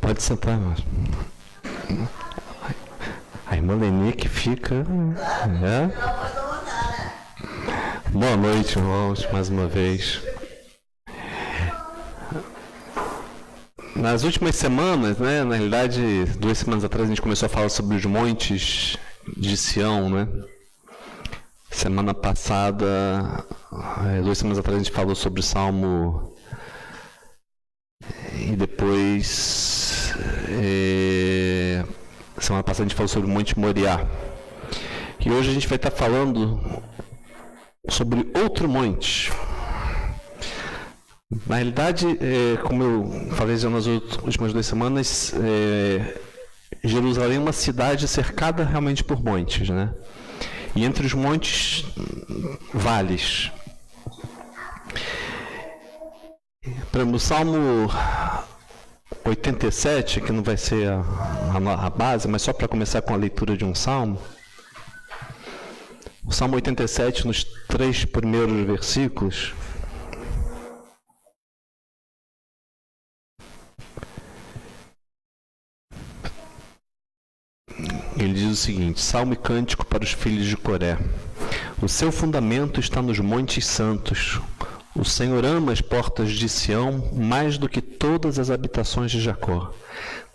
Pode sentar, irmãos. A irmã Leni que fica. Boa noite, irmãos, mais uma vez. Nas últimas semanas, né, na realidade, 2 semanas atrás, a gente começou a falar sobre os montes de Sião, né? Semana passada, 2 semanas atrás, a gente falou sobre o Salmo. E depois, semana passada, a gente falou sobre o Monte Moriá. E hoje a gente vai estar falando sobre outro monte. Na realidade, como eu falei já nas últimas 2 semanas, Jerusalém é uma cidade cercada realmente por montes, né? E entre os montes, vales. No Salmo 87, que não vai ser a base, mas só para começar com a leitura de um salmo. O Salmo 87, nos 3 primeiros versículos, ele diz o seguinte: Salmo e cântico para os filhos de Coré. O seu fundamento está nos montes santos. O Senhor ama as portas de Sião mais do que todas as habitações de Jacó.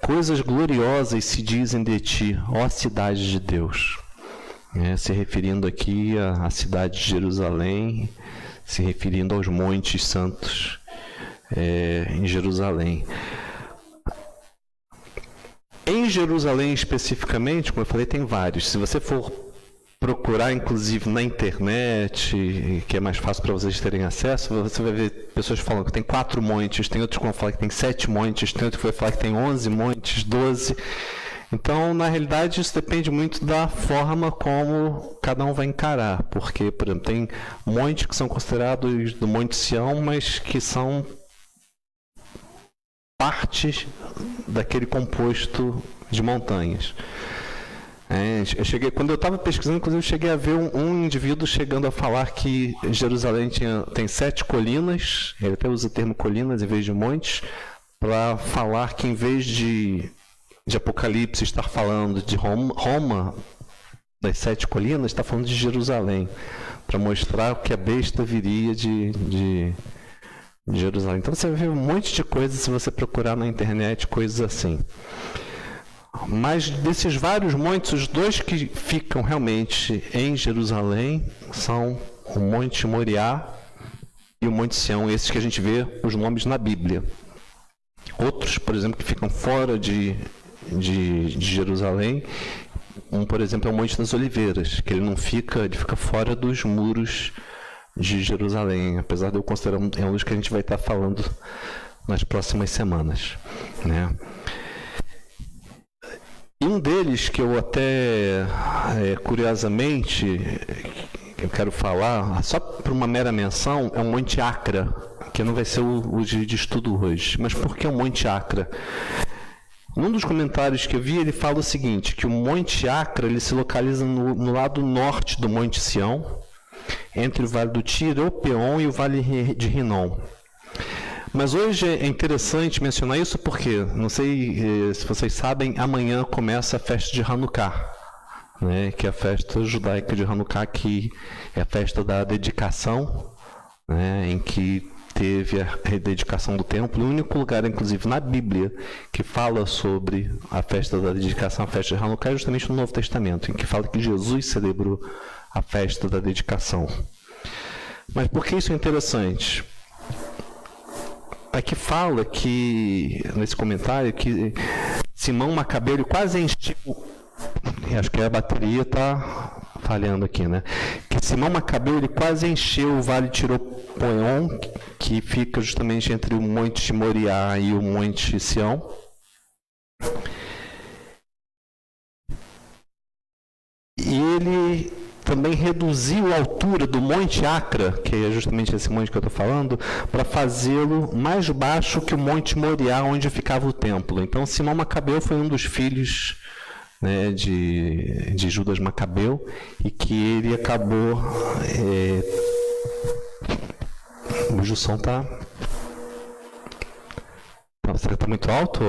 Coisas gloriosas se dizem de ti, ó cidade de Deus. Se referindo aqui à cidade de Jerusalém, se referindo aos montes santos em Jerusalém. Em Jerusalém especificamente, como eu falei, tem vários. Se você for procurar, inclusive, na internet, que é mais fácil para vocês terem acesso, você vai ver pessoas falando que tem 4 montes, tem outros que vão falar que tem 7 montes, tem outros que vão falar que tem 11 montes, 12. Então, na realidade, isso depende muito da forma como cada um vai encarar. Porque, por exemplo, tem montes que são considerados do Monte Sião, mas que são partes daquele composto de montanhas. Quando eu estava pesquisando, inclusive, eu cheguei a ver um indivíduo chegando a falar que Jerusalém tem 7 colinas, ele até usa o termo colinas em vez de montes, para falar que em vez de Apocalipse estar falando de Roma, das 7 colinas, está falando de Jerusalém, para mostrar que a besta viria de Jerusalém. Então você vai ver um monte de coisas se você procurar na internet, coisas assim. Mas desses vários montes, os 2 que ficam realmente em Jerusalém são o Monte Moriá e o Monte Sião, esses que a gente vê os nomes na Bíblia. Outros, por exemplo, que ficam fora de Jerusalém, por exemplo, é o Monte das Oliveiras, que ele fica fora dos muros de Jerusalém, apesar de eu considerar um dos que a gente vai estar falando nas próximas semanas, né? E um deles que eu até, curiosamente, eu quero falar, só por uma mera menção, é o Monte Acra, que não vai ser o de estudo hoje. Mas por que o Monte Acra? Num dos comentários que eu vi, ele fala o seguinte, que o Monte Acra ele se localiza no lado norte do Monte Sião, entre o Vale do Tiropeon e o Vale de Rinom. Mas hoje é interessante mencionar isso porque, não sei se vocês sabem, amanhã começa a festa de Hanukkah, né, que é a festa judaica de Hanukkah, que é a festa da dedicação, né, em que teve a rededicação do templo. O único lugar, inclusive, na Bíblia que fala sobre a festa da dedicação, a festa de Hanukkah, é justamente no Novo Testamento, em que fala que Jesus celebrou a festa da dedicação. Mas por que isso é interessante? Aqui fala que, nesse comentário, que Simão Macabeu quase encheu, acho que a bateria está falhando aqui, né? Que Simão Macabeu ele quase encheu o Vale Tiropoion, que fica justamente entre o Monte Moriá e o Monte Sião. E ele também reduziu a altura do Monte Acra, que é justamente esse monte que eu estou falando, para fazê-lo mais baixo que o Monte Moriá, onde ficava o templo. Então, Simão Macabeu foi um dos filhos, né, de Judas Macabeu, e que ele acabou... O som está... Será que está muito alto?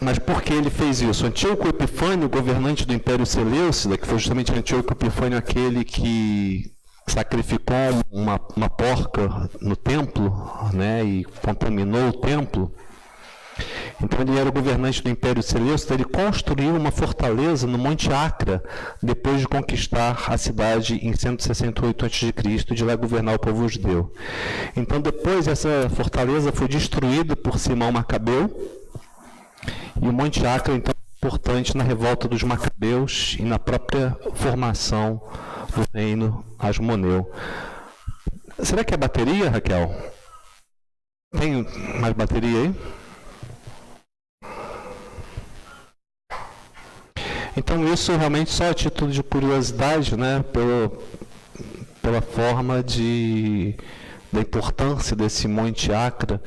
Mas por que ele fez isso? Antíoco Epifânio, governante do Império Seleucida, que foi justamente Antíoco Epifânio aquele que sacrificou uma porca no templo, né, e contaminou o templo. Então ele era o governante do Império Seleucida, ele construiu uma fortaleza no Monte Acra, depois de conquistar a cidade em 168 a.C., e de lá governar o povo judeu. Então depois essa fortaleza foi destruída por Simão Macabeu, e o Monte Acra então é importante na revolta dos Macabeus e na própria formação do reino Asmoneu. Será que é bateria, Raquel? Tem mais bateria aí? Então isso realmente só a título de curiosidade, né, pela forma da importância desse Monte Acra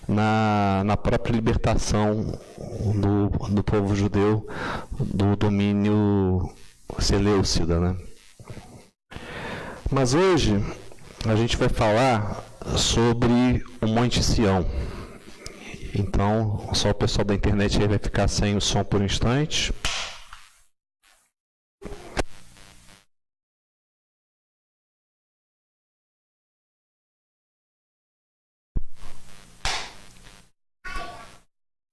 na própria libertação do povo judeu do domínio seleucida, né? Mas hoje a gente vai falar sobre o Monte Sião. Então, só o pessoal da internet aí vai ficar sem o som por um instante.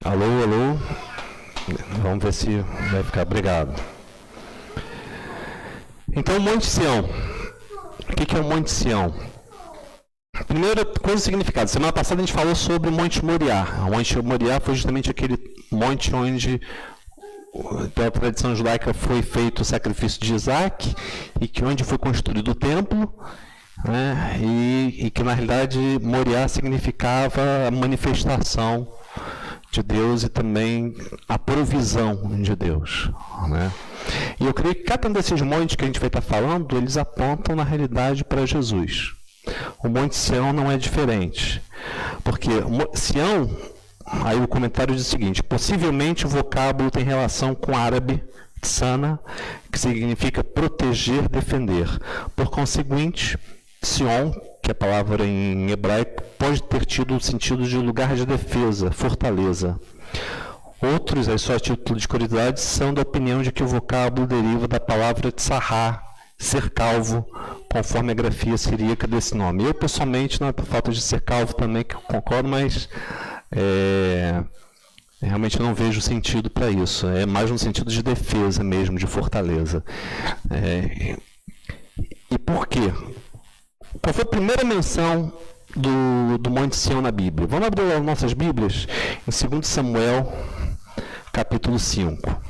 Alô, alô. Vamos ver se vai ficar. Obrigado. Então, o Monte Sião. O que é o Monte Sião? Primeira coisa, significado. Semana passada a gente falou sobre o Monte Moriá. O Monte Moriá foi justamente aquele monte onde, pela tradição judaica, foi feito o sacrifício de Isaac, e que onde foi construído o templo, né? E que na realidade Moriá significava a manifestação de Deus e também a provisão de Deus, né? E eu creio que cada um desses montes que a gente vai estar falando, eles apontam na realidade para Jesus. O Monte Sião não é diferente, porque Sião, aí o comentário diz o seguinte: possivelmente o vocábulo tem relação com o árabe tsana, que significa proteger, defender. Por conseguinte, Sion, que é a palavra em hebraico, pode ter tido o sentido de lugar de defesa, fortaleza. Outros, aí só a título de curiosidade, são da opinião de que o vocábulo deriva da palavra tsahá, ser calvo, conforme a grafia siríaca desse nome. Eu, pessoalmente, não é por falta de ser calvo também que eu concordo, mas realmente não vejo sentido para isso. É mais no sentido de defesa mesmo, de fortaleza. E por quê? Qual foi a primeira menção do Monte Sião na Bíblia? Vamos abrir as nossas Bíblias em 2 Samuel, capítulo 5.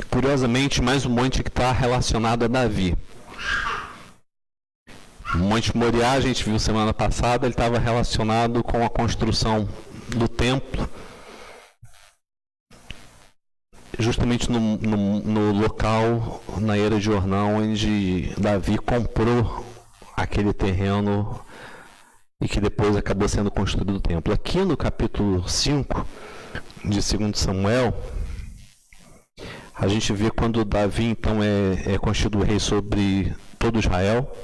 Curiosamente, mais um monte que está relacionado a Davi. O Monte Moriá, a gente viu semana passada, ele estava relacionado com a construção do templo, justamente no local, na Era de Jordão, onde Davi comprou aquele terreno e que depois acabou sendo construído o templo. Aqui no capítulo 5 de 2 Samuel, a gente vê quando Davi, então, é constituído rei sobre todo Israel.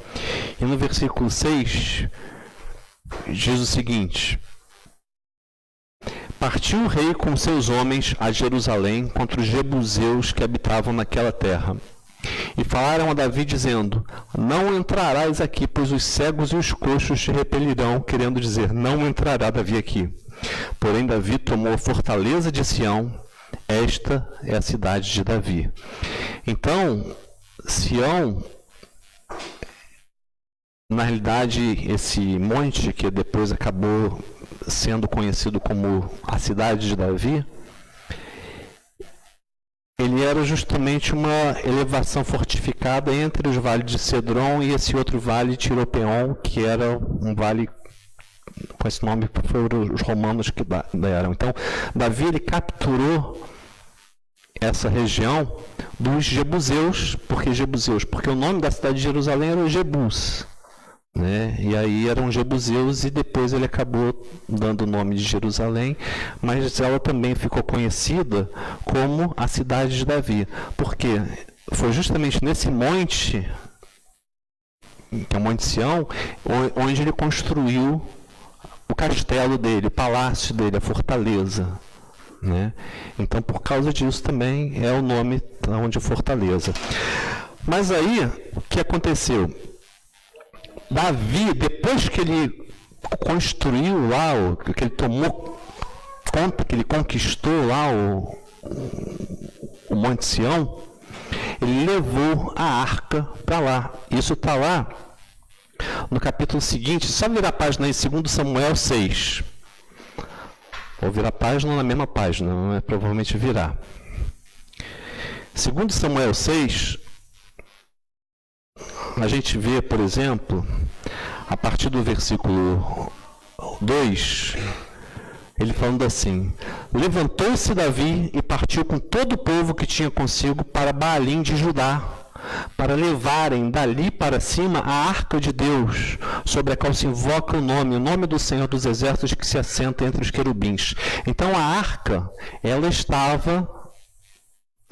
E no versículo 6, diz o seguinte: partiu o rei com seus homens a Jerusalém contra os jebuseus que habitavam naquela terra. E falaram a Davi, dizendo: não entrarás aqui, pois os cegos e os coxos te repelirão, querendo dizer, não entrará Davi aqui. Porém, Davi tomou a fortaleza de Sião. Esta é a cidade de Davi. Então, Sião, na realidade, esse monte que depois acabou sendo conhecido como a cidade de Davi, ele era justamente uma elevação fortificada entre os vales de Cedron e esse outro vale, Tiropeon, que era um vale com esse nome que foram os romanos que deram. Então, Davi ele capturou essa região dos jebuseus. Por que jebuseus? Porque o nome da cidade de Jerusalém era Jebus, né? E aí eram jebuseus e depois ele acabou dando o nome de Jerusalém, mas ela também ficou conhecida como a cidade de Davi. Por quê? foi justamente nesse monte, que é o Monte Sião, onde ele construiu o castelo dele, o palácio dele, a fortaleza, né? Então, por causa disso também é o nome onde fortaleza. Mas aí, o que aconteceu? Davi, depois que ele construiu lá, que ele tomou conta, que ele conquistou lá o Monte Sião, ele levou a arca para lá. Isso está lá no capítulo seguinte, só virar a página aí, 2 Samuel 6. Ou virar a página na mesma página, não é? Provavelmente virar. 2 Samuel 6, a gente vê, por exemplo, a partir do versículo 2, ele falando assim: levantou-se Davi e partiu com todo o povo que tinha consigo para Baalim de Judá, para levarem dali para cima a arca de Deus, sobre a qual se invoca o nome do Senhor dos Exércitos que se assenta entre os querubins. Então a arca, ela estava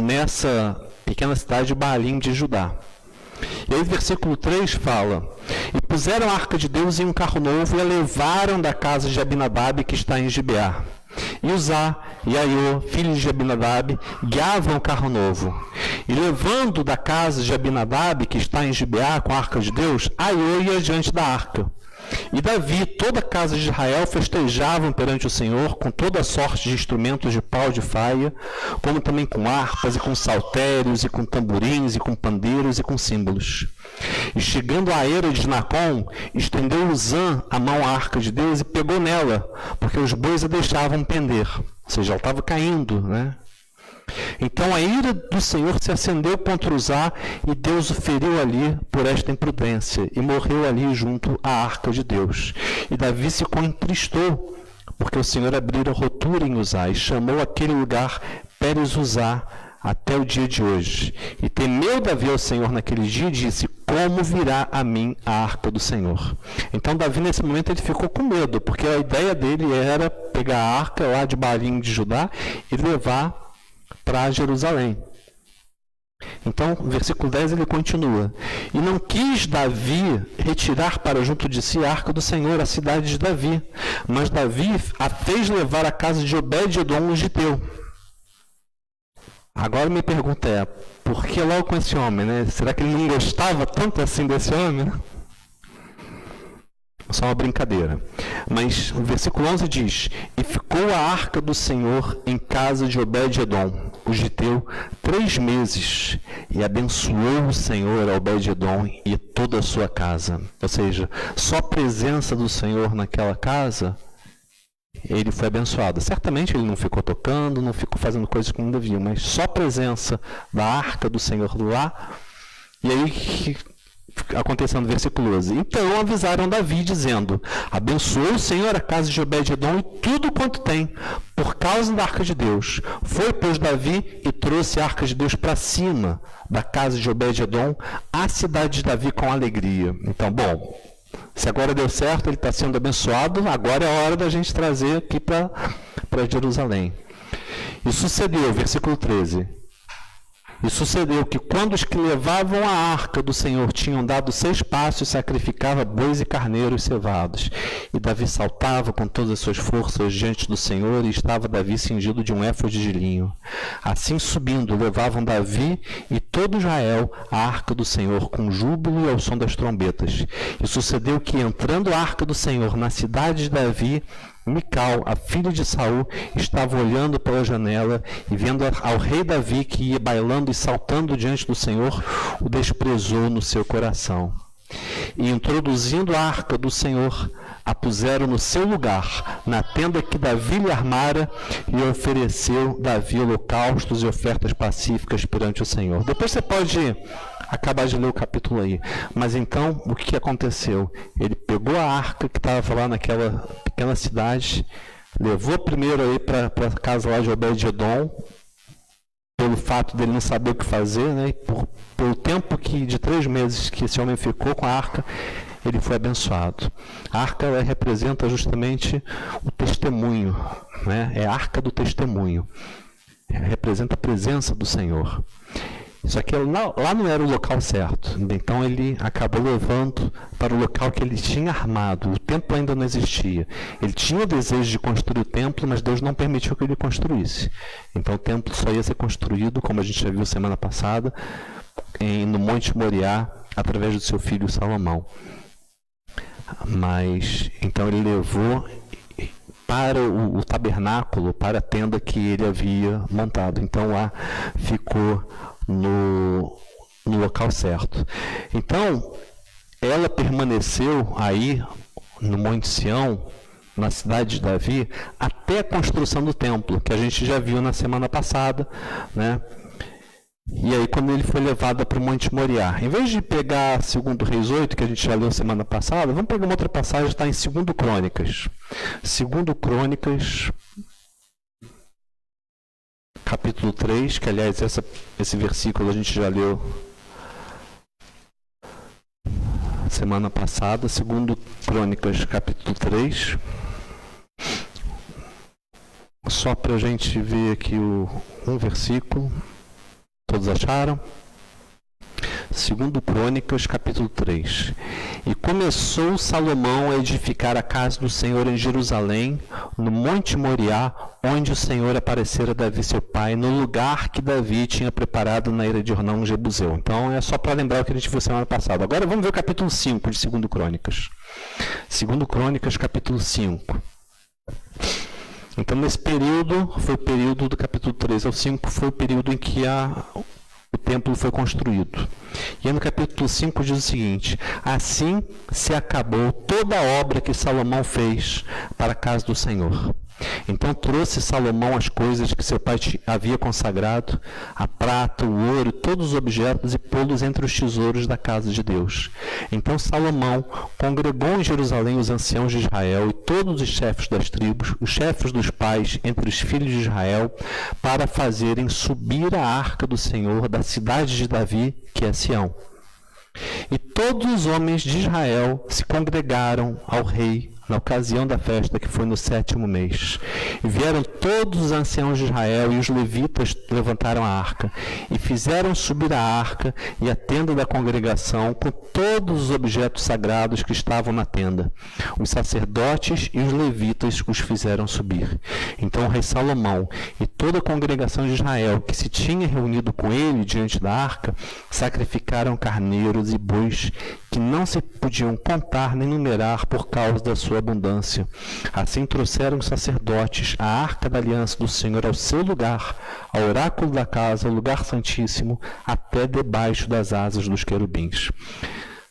nessa pequena cidade de Baalim de Judá. E aí o versículo 3 fala: e puseram a arca de Deus em um carro novo e a levaram da casa de Abinadab, que está em Gibeá. E Uzá e Aiô, filhos de Abinadab, guiavam o carro novo. E levando da casa de Abinadab, que está em Gibeá, com a arca de Deus, Aiô ia diante da arca. E Davi e toda a casa de Israel festejavam perante o Senhor com toda sorte de instrumentos de pau de faia, como também com harpas e com saltérios e com tamborins e com pandeiros e com símbolos. E chegando à eira de Nacon, estendeu Uzã a mão à arca de Deus e pegou nela, porque os bois a deixavam pender. Ou seja, ela estava caindo, né? Então a ira do Senhor se acendeu contra Uzá, e Deus o feriu ali por esta imprudência, e morreu ali junto à arca de Deus. E Davi se contristou, porque o Senhor abrira rotura em Uzá, e chamou aquele lugar Pérez Uzá até o dia de hoje. E temeu Davi ao Senhor naquele dia e disse: como virá a mim a arca do Senhor? Então Davi nesse momento ele ficou com medo, porque a ideia dele era pegar a arca lá de Baalim de Judá e levar para Jerusalém. Então, versículo 10 ele continua: e não quis Davi retirar para junto de si a arca do Senhor, a cidade de Davi, mas Davi a fez levar à casa de Obed-edom, o giteu. Agora minha pergunta é: por que logo com esse homem, né? Será que ele não gostava tanto assim desse homem, né? Só uma brincadeira. Mas o versículo 11 diz: e ficou a arca do Senhor em casa de Obed-edom, o giteu, 3 meses, e abençoou o Senhor a Obed-edom e toda a sua casa. Ou seja, só a presença do Senhor naquela casa, ele foi abençoado. Certamente ele não ficou tocando, não ficou fazendo coisas que não deviam, mas só a presença da arca do Senhor lá. E aí acontecendo no versículo 11: então avisaram Davi, dizendo: abençoou o Senhor a casa de Obed-edom e tudo quanto tem, por causa da arca de Deus. Foi, pois, Davi e trouxe a arca de Deus para cima da casa de Obed-edom, à cidade de Davi, com alegria. Então, bom, se agora deu certo, ele está sendo abençoado, agora é a hora da gente trazer aqui para Jerusalém. E sucedeu, versículo 13: e sucedeu que, quando os que levavam a arca do Senhor tinham dado 6 passos, sacrificava bois e carneiros cevados. E Davi saltava com todas as suas forças diante do Senhor, e estava Davi cingido de um éfode de linho. Assim, subindo, levavam Davi e todo Israel a arca do Senhor, com júbilo e ao som das trombetas. E sucedeu que, entrando a arca do Senhor na cidade de Davi, Mical, a filha de Saul, estava olhando pela janela e, vendo ao rei Davi que ia bailando e saltando diante do Senhor, o desprezou no seu coração. E, introduzindo a arca do Senhor, a puseram no seu lugar, na tenda que Davi lhe armara, e ofereceu Davi holocaustos e ofertas pacíficas perante o Senhor. Depois você pode acabar de ler o capítulo aí. Mas então, o que aconteceu? Ele pegou a arca que estava lá naquela pequena cidade, levou primeiro aí para a casa lá de Obed-edom, pelo fato dele não saber o que fazer, né? E pelo tempo de 3 meses que esse homem ficou com a arca, ele foi abençoado. A arca, ela representa justamente o testemunho, né? É a arca do testemunho. Representa a presença do Senhor. Só que lá não era o local certo. Então ele acabou levando para o local que ele tinha armado. O templo ainda não existia. Ele tinha o desejo de construir o templo, mas Deus não permitiu que ele construísse. Então o templo só ia ser construído, como a gente já viu semana passada, no Monte Moriá, através do seu filho Salomão. Mas então ele levou para o tabernáculo, para a tenda que ele havia montado. Então lá ficou no local certo. Então ela permaneceu aí no Monte Sião, na cidade de Davi, até a construção do templo, que a gente já viu na semana passada, né? E aí, quando ele foi levado para o Monte Moriá, em vez de pegar 2 Reis 8, que a gente já leu semana passada, vamos pegar uma outra passagem, está em 2 Crônicas. 2 Crônicas, capítulo 3, que aliás esse versículo a gente já leu semana passada. 2 Crônicas, capítulo 3. Só para a gente ver aqui um versículo. Todos acharam? 2 Crônicas, capítulo 3. E começou Salomão a edificar a casa do Senhor em Jerusalém, no Monte Moriá, onde o Senhor aparecera a Davi seu pai, no lugar que Davi tinha preparado na ira de Ornão, Jebuseu. Então é só para lembrar o que a gente viu semana passada. Agora vamos ver o capítulo 5 de 2 Crônicas. 2 Crônicas, capítulo 5. Então, nesse período, foi o período do capítulo 3 ao 5, foi o período em que o templo foi construído. E no capítulo 5 diz o seguinte: assim se acabou toda a obra que Salomão fez para a casa do Senhor. Então trouxe Salomão as coisas que seu pai havia consagrado, a prata, o ouro, todos os objetos, e pô-los entre os tesouros da casa de Deus. Então Salomão congregou em Jerusalém os anciãos de Israel e todos os chefes das tribos, os chefes dos pais entre os filhos de Israel, para fazerem subir a arca do Senhor da cidade de Davi, que é Sião. E todos os homens de Israel se congregaram ao rei na ocasião da festa, que foi no 7º mês. E vieram todos os anciãos de Israel, e os levitas levantaram a arca, e fizeram subir a arca e a tenda da congregação, com todos os objetos sagrados que estavam na tenda. Os sacerdotes e os levitas os fizeram subir. Então o rei Salomão e toda a congregação de Israel, que se tinha reunido com ele diante da arca, sacrificaram carneiros e bois que não se podiam contar nem numerar por causa da sua abundância. Assim trouxeram os sacerdotes a arca da aliança do Senhor ao seu lugar, ao oráculo da casa, ao lugar santíssimo, até debaixo das asas dos querubins.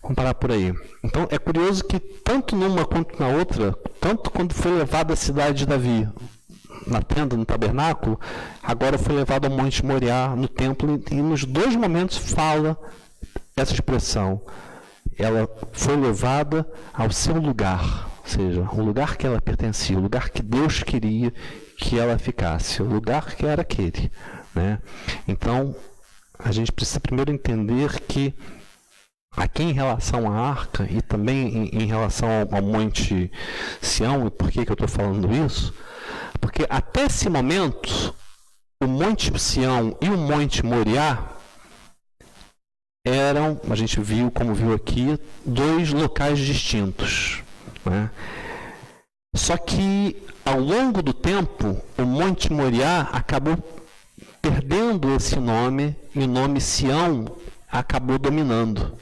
Vamos parar por aí. Então é curioso que tanto numa quanto na outra, tanto quando foi levado à cidade de Davi, na tenda, no tabernáculo, agora foi levado ao Monte Moriá, no templo, e nos dois momentos fala essa expressão. Ela foi levada ao seu lugar, ou seja, o lugar que ela pertencia, o lugar que Deus queria que ela ficasse, o lugar que era aquele, né? Então, a gente precisa primeiro entender que aqui em relação à arca e também em relação ao Monte Sião, e por que eu estou falando isso? Porque até esse momento, o Monte Sião e o Monte Moriá eram, a gente viu, como viu aqui, dois locais distintos, né? Só que, ao longo do tempo, o Monte Moriá acabou perdendo esse nome e o nome Sião acabou dominando.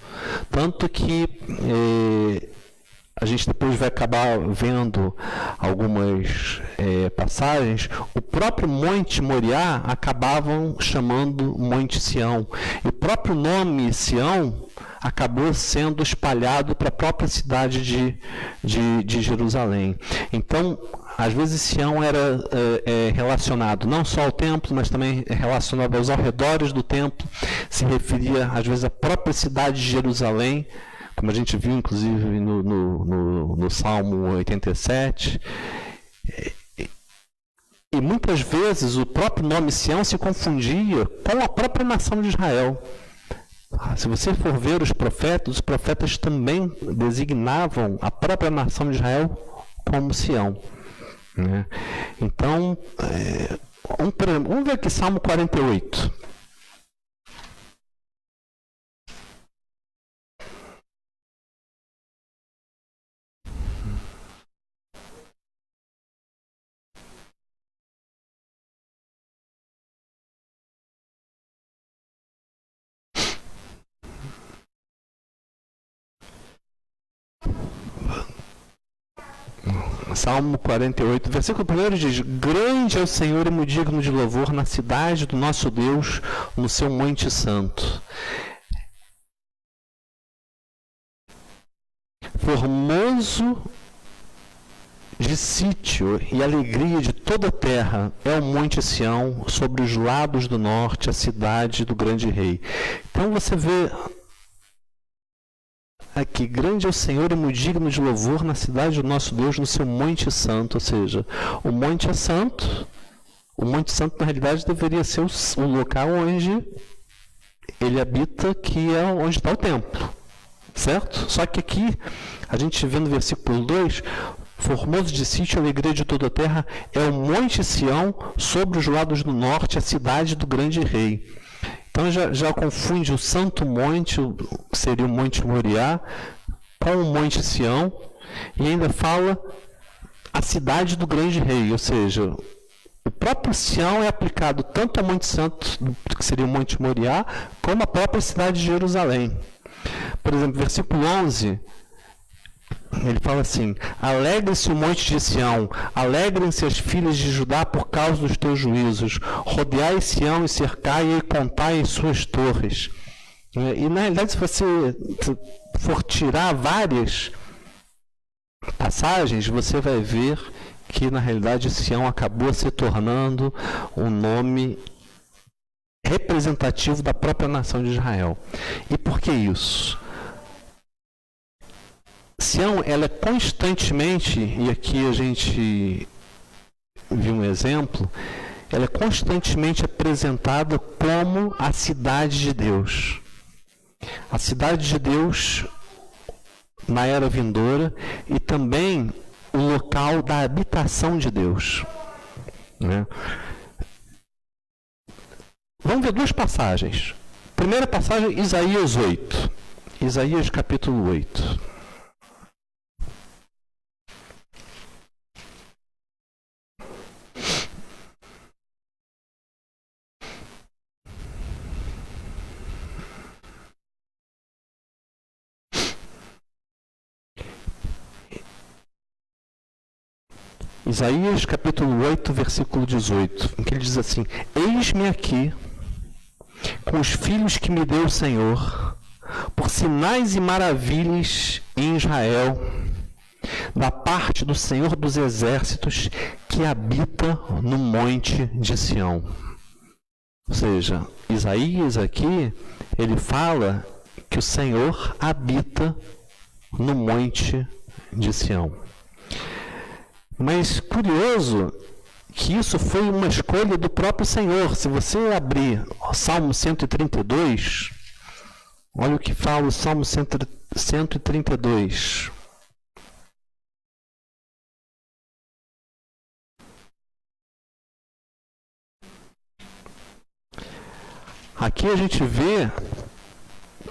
Tanto que a gente depois vai acabar vendo algumas passagens, o próprio Monte Moriá acabavam chamando Monte Sião. E o próprio nome Sião acabou sendo espalhado para a própria cidade de Jerusalém. Então, às vezes Sião era relacionado não só ao templo, mas também relacionado aos arredores do templo, se referia às vezes à própria cidade de Jerusalém, como a gente viu, inclusive, no Salmo 87. E muitas vezes o próprio nome Sião se confundia com a própria nação de Israel. Se você for ver os profetas também designavam a própria nação de Israel como Sião, né? Então, vamos ver aqui Salmo 48. Salmo 48, versículo 1 diz: grande é o Senhor e muito digno de louvor na cidade do nosso Deus, no seu monte santo. Formoso de sítio e alegria de toda a terra é o monte Sião, sobre os lados do norte, a cidade do grande rei. Então você vê aqui: grande é o Senhor e muito digno de louvor na cidade do nosso Deus, no seu monte santo. Ou seja, o monte é santo. O monte santo, na realidade, deveria ser o local onde ele habita, que é onde está o templo. Certo? Só que aqui, a gente vê no versículo 2, formoso de sítio, alegria de toda a terra, é o monte Sião, sobre os lados do norte, a cidade do grande rei. Então já confunde o santo monte, que seria o Monte Moriá, com o monte Sião, e ainda fala a cidade do grande rei, ou seja, o próprio Sião é aplicado tanto ao Monte Santo, que seria o Monte Moriá, como a própria cidade de Jerusalém. Por exemplo, versículo 11, ele fala assim: alegre-se o monte de Sião, alegrem-se as filhas de Judá por causa dos teus juízos, rodeai Sião e cercai-a e contai as suas torres. E na realidade, se você for tirar várias passagens, você vai ver que na realidade Sião acabou se tornando um nome representativo da própria nação de Israel. E por que isso? Sião, ela é constantemente, e aqui a gente viu um exemplo, ela é constantemente apresentada como a cidade de Deus. A cidade de Deus na era vindoura e também o local da habitação de Deus. Né? Vamos ver duas passagens. Primeira passagem, Isaías 8. Isaías capítulo 8. Isaías capítulo 8, versículo 18, em que ele diz assim: eis-me aqui com os filhos que me deu o Senhor, por sinais e maravilhas em Israel, da parte do Senhor dos exércitos, que habita no monte de Sião. Ou seja, Isaías aqui, ele fala que o Senhor habita no monte de Sião. Mas curioso que isso foi uma escolha do próprio Senhor. Se você abrir o Salmo 132, olha o que fala o Salmo 132. Aqui a gente vê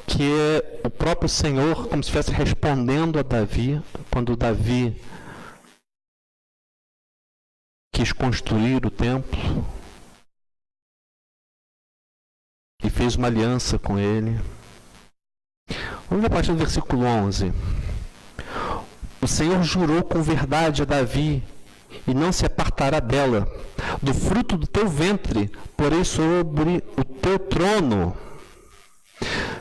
que é o próprio Senhor como se estivesse respondendo a Davi, quando Davi quis construir o templo e fez uma aliança com ele. Vamos ver a partir do versículo 11. O Senhor jurou com verdade a Davi e não se apartará dela. Do fruto do teu ventre porei sobre o teu trono.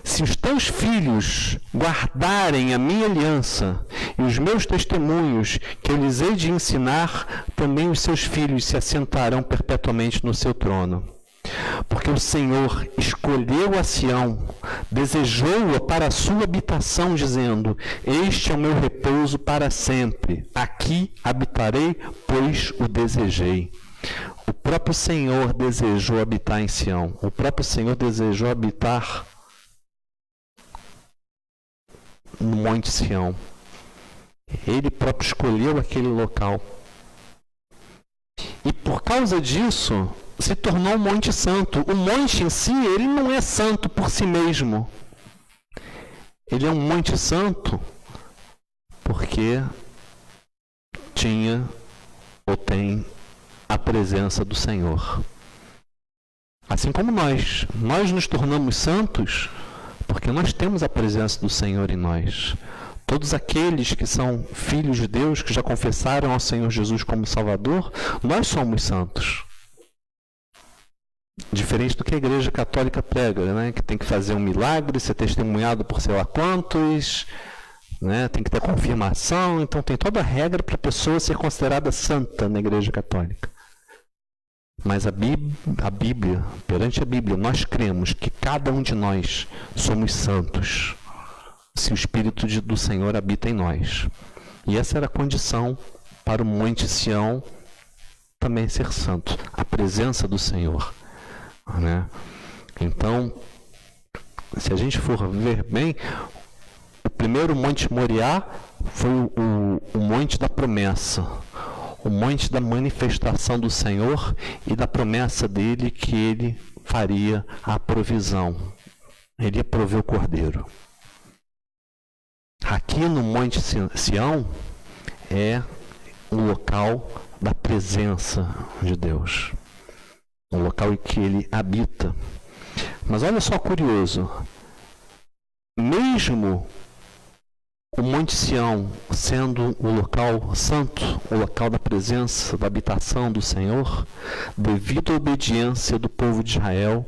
Se os teus filhos guardarem a minha aliança e os meus testemunhos que eu lhes hei de ensinar, também os seus filhos se assentarão perpetuamente no seu trono. Porque o Senhor escolheu a Sião, desejou-a para a sua habitação, dizendo: este é o meu repouso para sempre, aqui habitarei, pois o desejei. O próprio Senhor desejou habitar em Sião, o próprio Senhor desejou habitar no Monte Sião. Ele próprio escolheu aquele local. E por causa disso, se tornou um monte santo. O monte em si, ele não é santo por si mesmo. Ele é um monte santo porque tinha ou tem a presença do Senhor. Assim como nós nos tornamos santos porque nós temos a presença do Senhor em nós. Todos aqueles que são filhos de Deus, que já confessaram ao Senhor Jesus como Salvador, nós somos santos. Diferente do que a Igreja Católica prega, né? Que tem que fazer um milagre, ser testemunhado por sei lá quantos, né? Tem que ter confirmação. Então tem toda a regra para a pessoa ser considerada santa na Igreja Católica. Mas a Bíblia, perante a Bíblia, nós cremos que cada um de nós somos santos, se o Espírito do Senhor habita em nós. E essa era a condição para o Monte Sião também ser santo, a presença do Senhor, né? Então, se a gente for ver bem, o primeiro Monte Moriá foi o Monte da Promessa, o monte da manifestação do Senhor e da promessa dele que ele faria a provisão. Ele ia prover o cordeiro. Aqui no Monte Sião é o local da presença de Deus, o local em que ele habita. Mas olha só curioso, mesmo o Monte Sião sendo o local santo, o local da presença, da habitação do Senhor, devido à obediência do povo de Israel,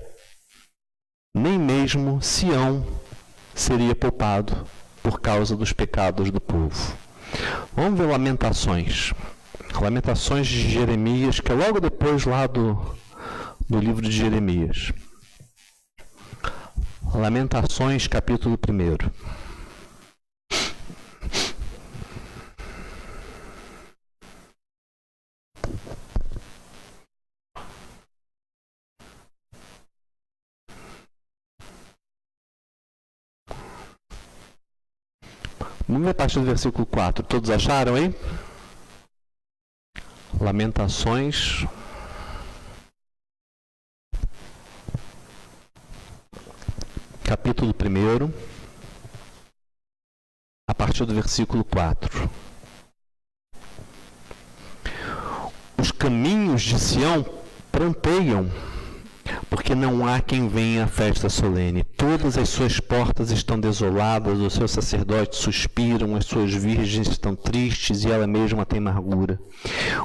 nem mesmo Sião seria poupado por causa dos pecados do povo. Vamos ver Lamentações. Lamentações de Jeremias, que é logo depois lá do livro de Jeremias. Lamentações, capítulo 1. Vamos ver a partir do versículo 4. Todos acharam, hein? Lamentações. Capítulo 1. A partir do versículo 4. Os caminhos de Sião pranteiam, porque não há quem venha à festa solene. Todas as suas portas estão desoladas, os seus sacerdotes suspiram, as suas virgens estão tristes e ela mesma tem amargura.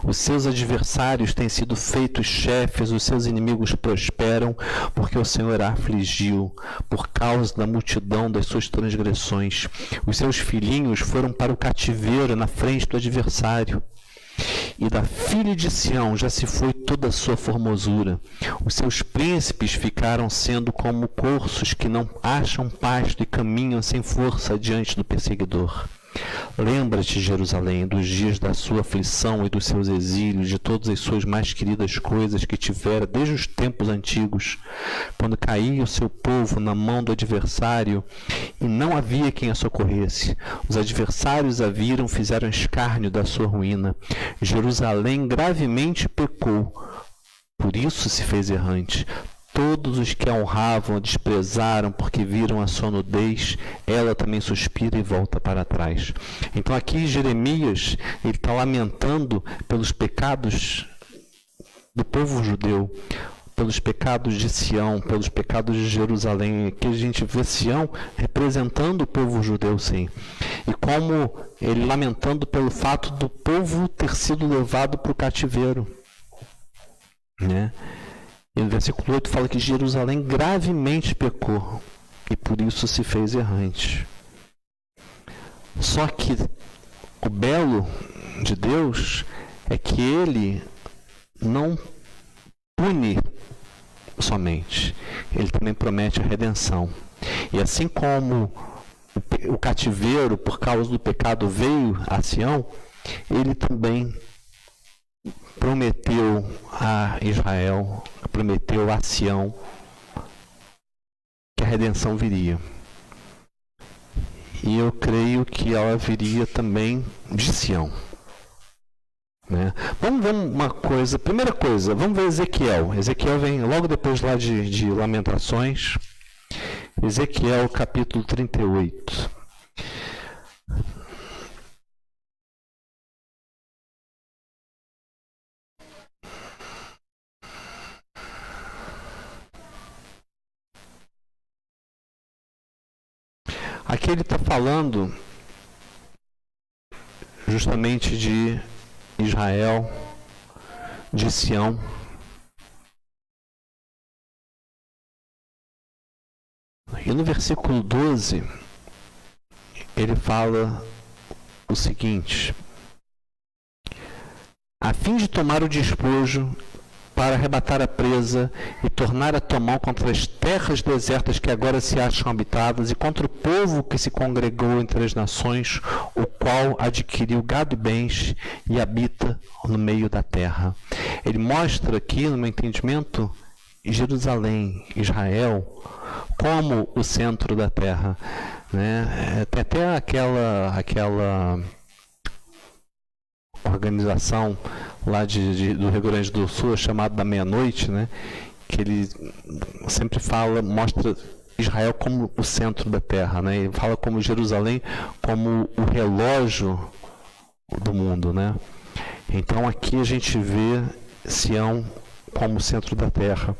Os seus adversários têm sido feitos chefes, os seus inimigos prosperam, porque o Senhor a afligiu, por causa da multidão das suas transgressões. Os seus filhinhos foram para o cativeiro na frente do adversário. E da filha de Sião já se foi toda a sua formosura. Os seus príncipes ficaram sendo como corços que não acham pasto e caminham sem força diante do perseguidor. Lembra-te, Jerusalém, dos dias da sua aflição e dos seus exílios, de todas as suas mais queridas coisas que tivera desde os tempos antigos, quando caía o seu povo na mão do adversário e não havia quem a socorresse. Os adversários a viram, fizeram escárnio da sua ruína. Jerusalém gravemente pecou, por isso se fez errante. Todos os que a honravam a desprezaram, porque viram a sua nudez. Ela também suspira e volta para trás. Então aqui Jeremias ele está lamentando pelos pecados do povo judeu, pelos pecados de Sião, pelos pecados de Jerusalém. Aqui a gente vê Sião representando o povo judeu, sim. E como ele lamentando pelo fato do povo ter sido levado para o cativeiro, né? E no versículo 8 fala que Jerusalém gravemente pecou e por isso se fez errante. Só que o belo de Deus é que ele não pune somente, ele também promete a redenção. E assim como o cativeiro por causa do pecado veio a Sião, ele também prometeu a Israel, prometeu a Sião que a redenção viria. E eu creio que ela viria também de Sião, né? Vamos ver uma coisa. Primeira coisa, vamos ver Ezequiel. Ezequiel vem logo depois lá de Lamentações. Ezequiel capítulo 38. Aqui ele está falando justamente de Israel, de Sião. E no versículo 12, ele fala o seguinte: a fim de tomar o despojo, para arrebatar a presa e tornar a tomar contra as terras desertas que agora se acham habitadas e contra o povo que se congregou entre as nações, o qual adquiriu gado e bens e habita no meio da terra. Ele mostra aqui, no meu entendimento, Jerusalém, Israel, como o centro da terra, né? Tem até aquela organização lá do Rio Grande do Sul, chamada da meia-noite, né? Que ele sempre mostra Israel como o centro da terra, né? Ele fala como Jerusalém como o relógio do mundo, né? Então aqui a gente vê Sião como o centro da terra.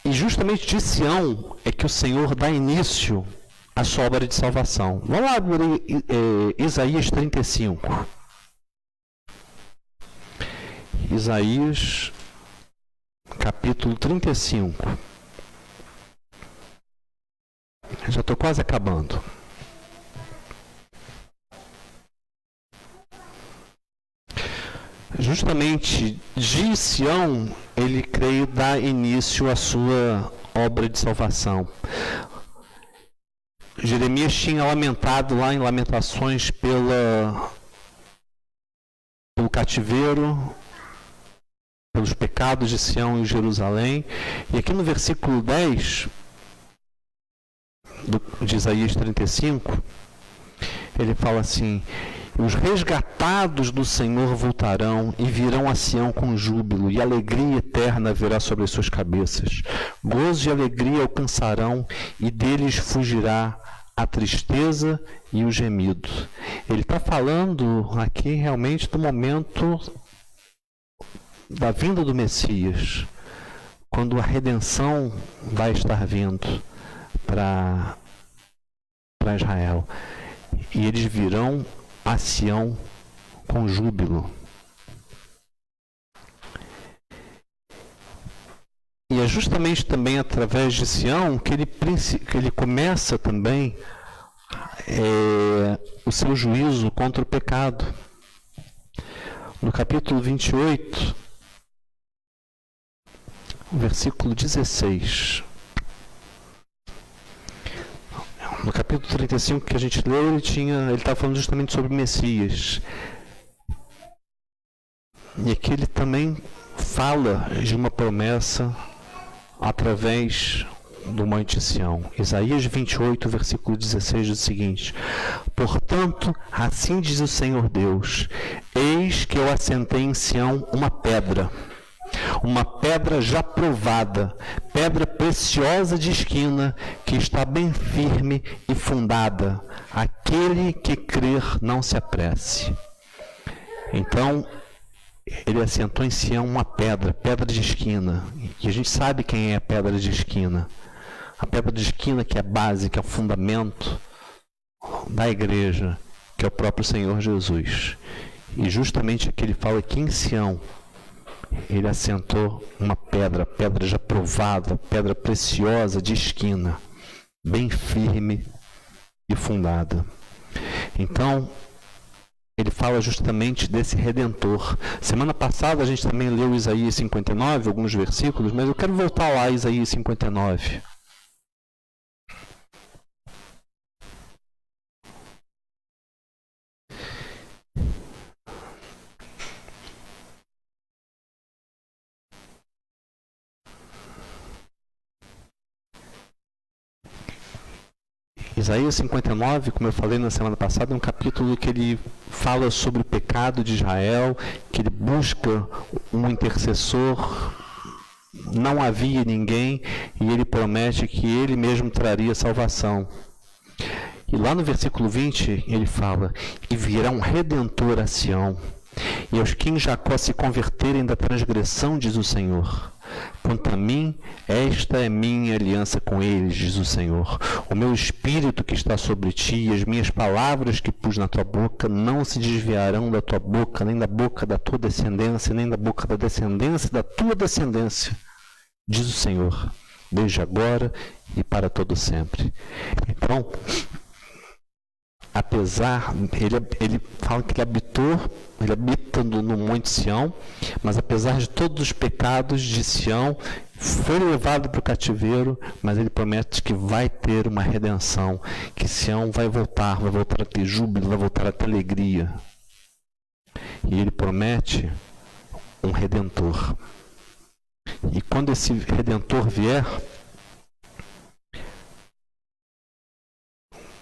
E justamente de Sião é que o Senhor dá início à sua obra de salvação. Vamos lá abrir Isaías 35. Isaías, capítulo 35. Já estou quase acabando. Justamente de Sião, ele, creio, dá início à sua obra de salvação. Jeremias tinha lamentado lá em Lamentações pelo cativeiro, pelos pecados de Sião e Jerusalém. E aqui no versículo 10 de Isaías 35, ele fala assim: os resgatados do Senhor voltarão e virão a Sião com júbilo, e alegria eterna virá sobre as suas cabeças. Gozo e alegria alcançarão, e deles fugirá a tristeza e o gemido. Ele está falando aqui realmente do momento da vinda do Messias, quando a redenção vai estar vindo para Israel. E eles virão a Sião com júbilo. E é justamente também através de Sião que ele começa também o seu juízo contra o pecado. No capítulo 28, versículo 16. No capítulo 35 que a gente leu, ele estava falando justamente sobre o Messias. E aqui ele também fala de uma promessa através do Monte Sião. Isaías 28, versículo 16 diz o seguinte: portanto, assim diz o Senhor Deus: eis que eu assentei em Sião uma pedra já provada, pedra preciosa de esquina, que está bem firme e fundada. Aquele que crer não se apresse. Então, ele assentou em Sião uma pedra de esquina. E a gente sabe quem é a pedra de esquina. A pedra de esquina que é a base, que é o fundamento da igreja, que é o próprio Senhor Jesus. E justamente aqui ele fala que em Sião ele assentou uma pedra já provada, pedra preciosa de esquina, bem firme e fundada. Então, ele fala justamente desse Redentor. Semana passada a gente também leu Isaías 59, alguns versículos, mas eu quero voltar lá a Isaías 59. Isaías 59, como eu falei na semana passada, é um capítulo que ele fala sobre o pecado de Israel, que ele busca um intercessor, não havia ninguém, e ele promete que ele mesmo traria salvação. E lá no versículo 20, ele fala: e virá um Redentor a Sião, e aos que em Jacó se converterem da transgressão, diz o Senhor. Quanto a mim, esta é minha aliança com eles, diz o Senhor. O meu espírito que está sobre ti e as minhas palavras que pus na tua boca não se desviarão da tua boca, nem da boca da tua descendência, nem da boca da descendência da tua descendência, diz o Senhor, desde agora e para todo sempre. Então, apesar, ele fala que ele habita no Monte Sião, mas apesar de todos os pecados de Sião, foi levado para o cativeiro, mas ele promete que vai ter uma redenção, que Sião vai voltar a ter júbilo, vai voltar a ter alegria. E ele promete um Redentor. E quando esse Redentor vier,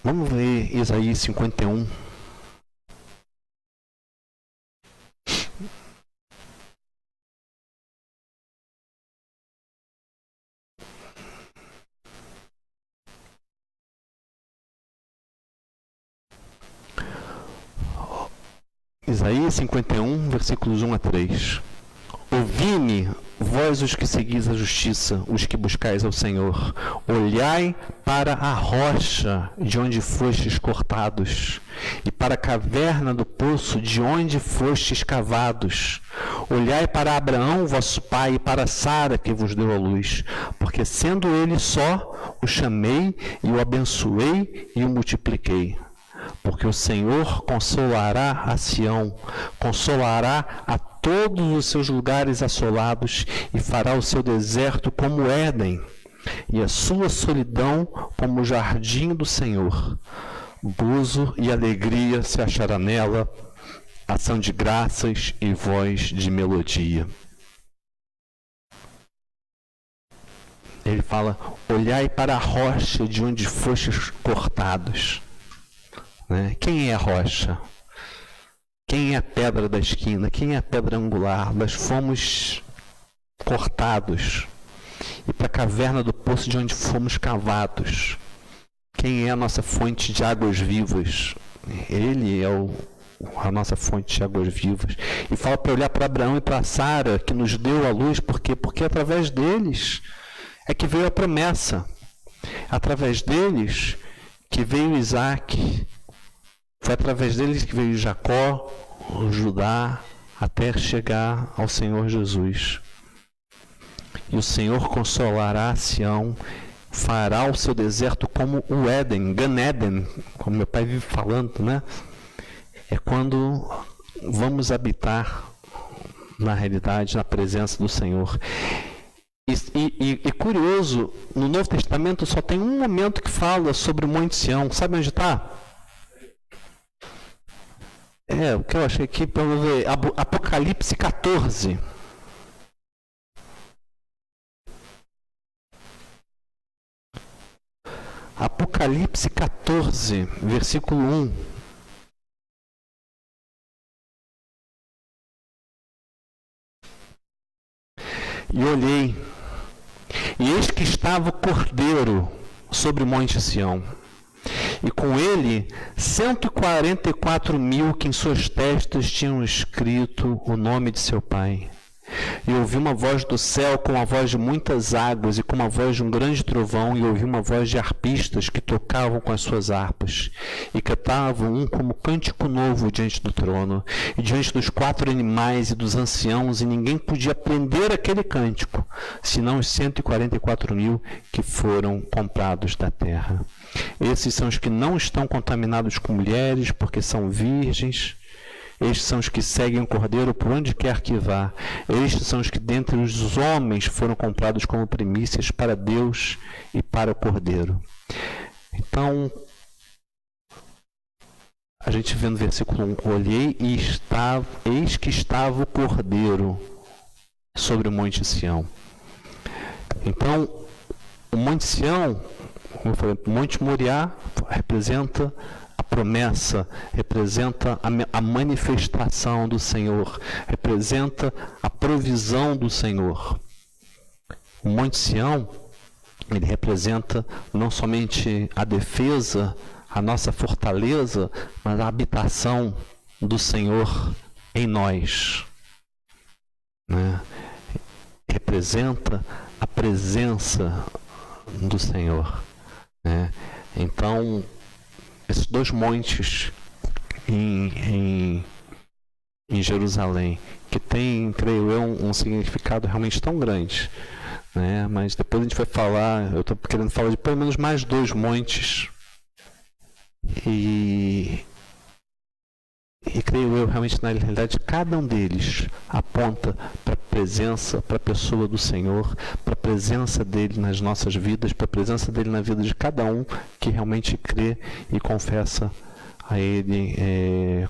vamos ver Isaías 51. Isaías 51, versículos 1 a 3. Ouvi-me, vós os que seguis a justiça, os que buscais ao Senhor. Olhai para a rocha de onde fostes cortados, e para a caverna do poço de onde fostes cavados. Olhai para Abraão, vosso pai, e para Sara, que vos deu a luz, porque sendo ele só, o chamei e o abençoei e o multipliquei. Porque o Senhor consolará a Sião, consolará a todos os seus lugares assolados e fará o seu deserto como Éden e a sua solidão como o jardim do Senhor. Gozo e alegria se achará nela, ação de graças e voz de melodia. Ele fala, olhai para a rocha de onde fostes cortados. Quem é a rocha? Quem é a pedra da esquina? Quem é a pedra angular? Nós fomos cortados. E para a caverna do poço de onde fomos cavados. Quem é a nossa fonte de águas vivas? Ele é a nossa fonte de águas vivas. E fala para olhar para Abraão e para Sara, que nos deu a luz. Por quê? Porque através deles é que veio a promessa. Através deles que veio Isaac. Foi através deles que veio Jacó, Judá, até chegar ao Senhor Jesus. E o Senhor consolará Sião, fará o seu deserto como o Éden, Gan Eden, como meu pai vive falando, É quando vamos habitar, na realidade, na presença do Senhor. E curioso, no Novo Testamento só tem um momento que fala sobre o Monte Sião. Sabe onde está? O que eu achei aqui, vamos ver, Apocalipse 14. Apocalipse 14, versículo 1. E olhei, e eis que estava o Cordeiro sobre o Monte Sião. E com ele 144.000 que em suas testas tinham escrito o nome de seu pai. E ouvi uma voz do céu com a voz de muitas águas e com a voz de um grande trovão, e ouvi uma voz de harpistas que tocavam com as suas harpas e cantavam um como cântico novo diante do trono e diante dos 4 animais e dos anciãos, e ninguém podia aprender aquele cântico, senão os 144.000 que foram comprados da terra. Esses são os que não estão contaminados com mulheres, porque são virgens. Estes são os que seguem o Cordeiro por onde quer que vá. Estes são os que dentre os homens foram comprados como primícias para Deus e para o Cordeiro. Então, a gente vê no versículo 1, olhei e eis que estava o Cordeiro sobre o Monte Sião. Então, o Monte Sião, como eu falei, o Monte Moriá representa a promessa, representa a manifestação do Senhor, representa a provisão do Senhor. O Monte Sião, ele representa não somente a defesa, a nossa fortaleza, mas a habitação do Senhor em nós. representa a presença do Senhor, né? Então, esses dois montes em Jerusalém, que tem, creio eu, um significado realmente tão grande, né? Mas depois a gente vai falar, eu estou querendo falar de pelo menos mais dois montes, e creio eu realmente, na realidade, cada um deles aponta para a presença, para a pessoa do Senhor, para a presença dele nas nossas vidas, para a presença dele na vida de cada um que realmente crê e confessa a ele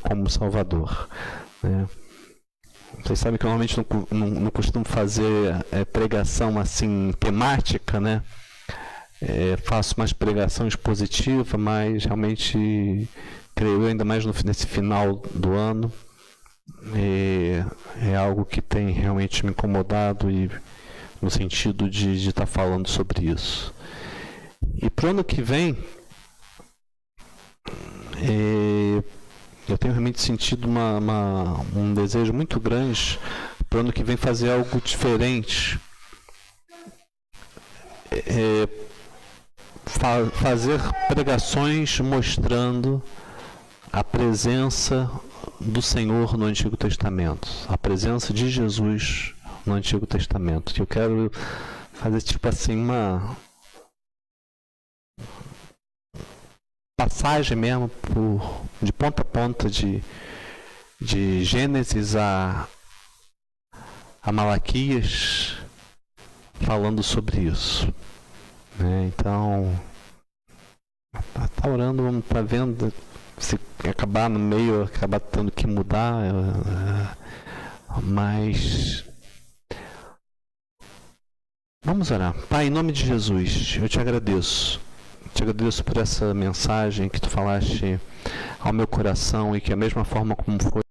como Salvador, né? Vocês sabem que eu normalmente não costumo fazer pregação assim temática, né? Faço mais pregação expositiva, mas realmente creio eu, ainda mais nesse final do ano, é algo que tem realmente me incomodado, e no sentido de estar falando sobre isso. E para o ano que vem, eu tenho realmente sentido um desejo muito grande para o ano que vem fazer algo diferente. Fazer pregações mostrando a presença do Senhor no Antigo Testamento, a presença de Jesus no Antigo Testamento. Eu quero fazer tipo assim uma passagem mesmo de ponta a ponta de Gênesis a Malaquias, falando sobre isso, né? Então, tá orando, vamos estar vendo. Se acabar no meio, acabar tendo que mudar, mas vamos orar. Pai, em nome de Jesus, eu te agradeço. Te agradeço por essa mensagem que tu falaste ao meu coração, e que a mesma forma como foi